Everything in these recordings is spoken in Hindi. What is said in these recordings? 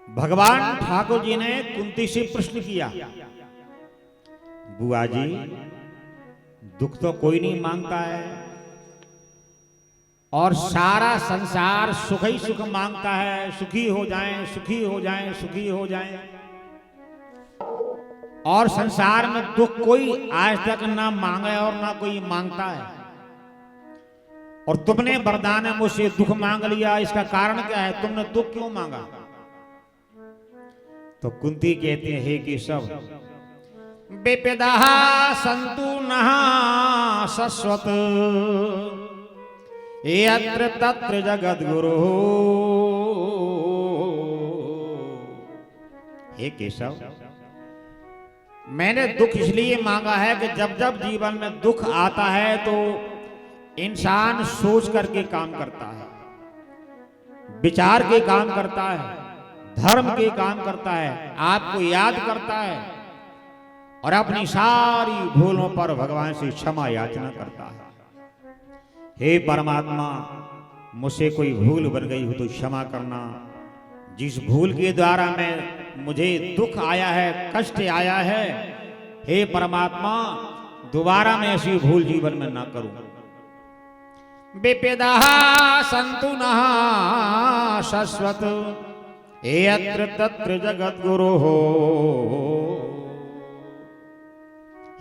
भगवान ठाकुर जी ने कुंती से प्रश्न किया, बुआ जी दुख तो कोई नहीं मांगता है और सारा संसार सुख ही सुख मांगता है, सुखी हो जाएं, सुखी हो जाएं, सुखी हो जाएं। और संसार में दुख कोई आज तक ना मांगे और ना कोई मांगता है। और तुमने वरदान में मुझसे दुख मांग लिया, इसका कारण क्या है? तुमने दुख क्यों मांगा? तो कुंती कहती है, हे केशव, विपदा संतु नहा शश्वत यत्र तत्र जगत गुरु। हे केशव, मैंने दुख इसलिए मांगा है कि जब जब जीवन में दुख आता है तो इंसान सोच करके काम करता है, विचार के काम करता है, धर्म के काम करता है, आपको याद करता है और अपनी सारी भूलों पर भगवान से क्षमा याचना करता है। हे परमात्मा, मुझसे कोई भूल बन गई हो तो क्षमा करना। जिस भूल के द्वारा मुझे दुख आया है, कष्ट आया है, हे परमात्मा दोबारा मैं ऐसी भूल जीवन में ना करूं। विपदा संतु नहा शश्वत यत्र तत्र जगत गुरु हो।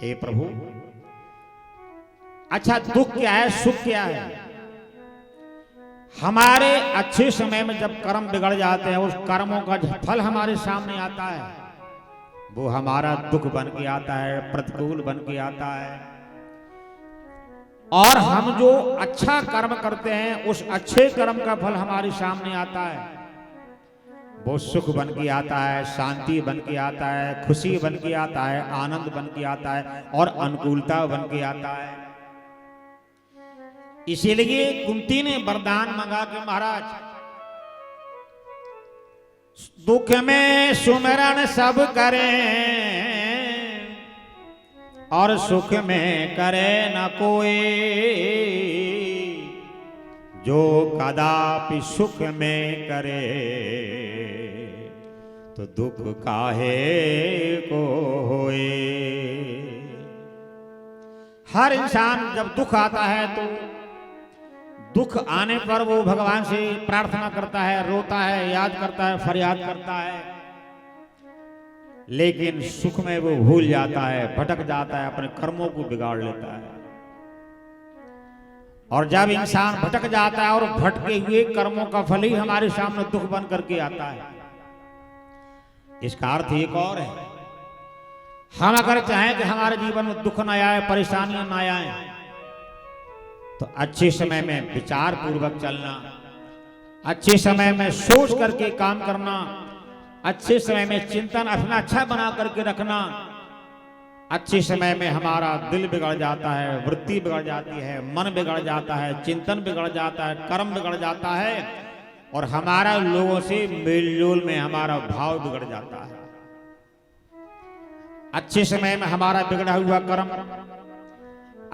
हे प्रभु, अच्छा दुख क्या है, सुख क्या है? हमारे अच्छे समय में जब कर्म बिगड़ जाते हैं, उस कर्मों का फल हमारे सामने आता है, वो हमारा दुख बन के आता है, प्रतिकूल बन के आता है। और हम जो अच्छा कर्म करते हैं, उस अच्छे कर्म का फल हमारे सामने आता है, वो सुख बन के आता है, शांति बन के आता है, खुशी बन के आता है, आनंद बन के आता है और अनुकूलता बन के आता है। इसीलिए कुंती ने वरदान मांगा कि महाराज दुख में सुमिरन सब करें और सुख में करे न कोई, जो कदापि सुख में करे तो दुख काहे को होए। हर इंसान जब दुख आता है तो दुख आने पर वो भगवान से प्रार्थना करता है, रोता है, याद करता है, फरियाद करता है, लेकिन सुख में वो भूल जाता है, भटक जाता है, अपने कर्मों को बिगाड़ लेता है। और जब इंसान भटक जाता है और भटके हुए कर्मों का फल ही हमारे सामने दुख बन करके आता है। इसका अर्थ एक और है, हम अगर चाहें कि हमारे जीवन में दुख न आए, परेशानियां न आए, तो अच्छे समय में विचार पूर्वक चलना, अच्छे समय में सोच करके काम करना, अच्छे समय में चिंतन अपना अच्छा बना करके रखना। अच्छे समय में हमारा दिल बिगड़ जाता है, वृत्ति बिगड़ जाती है, मन बिगड़ जाता है, चिंतन बिगड़ जाता है, कर्म बिगड़ जाता है और हमारा लोगों से मेलजोल में हमारा भाव बिगड़ जाता है। अच्छे समय में हमारा बिगड़ा हुआ कर्म,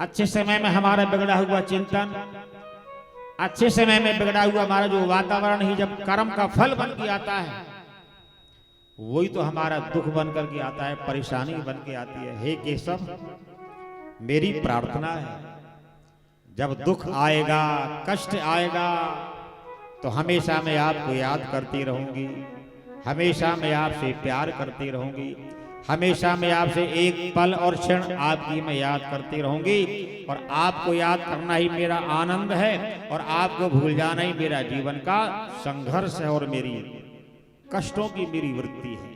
अच्छे समय में हमारा बिगड़ा हुआ चिंतन, अच्छे समय में बिगड़ा हुआ हमारा जो वातावरण ही जब कर्म का फल बन के आता है, वही तो हमारा दुख बन करके आता है, परेशानी बन के आती है। हे केशव, मेरी प्रार्थना है, जब दुख आएगा, कष्ट आएगा, तो हमेशा मैं आपको याद करती रहूंगी, हमेशा मैं आपसे प्यार करती रहूंगी, हमेशा मैं आपसे एक पल और क्षण आपकी मैं याद करती रहूंगी। और आपको याद करना ही मेरा आनंद है और आपको भूल जाना ही मेरा जीवन का संघर्ष है और मेरी कष्टों की मेरी वृत्ति है।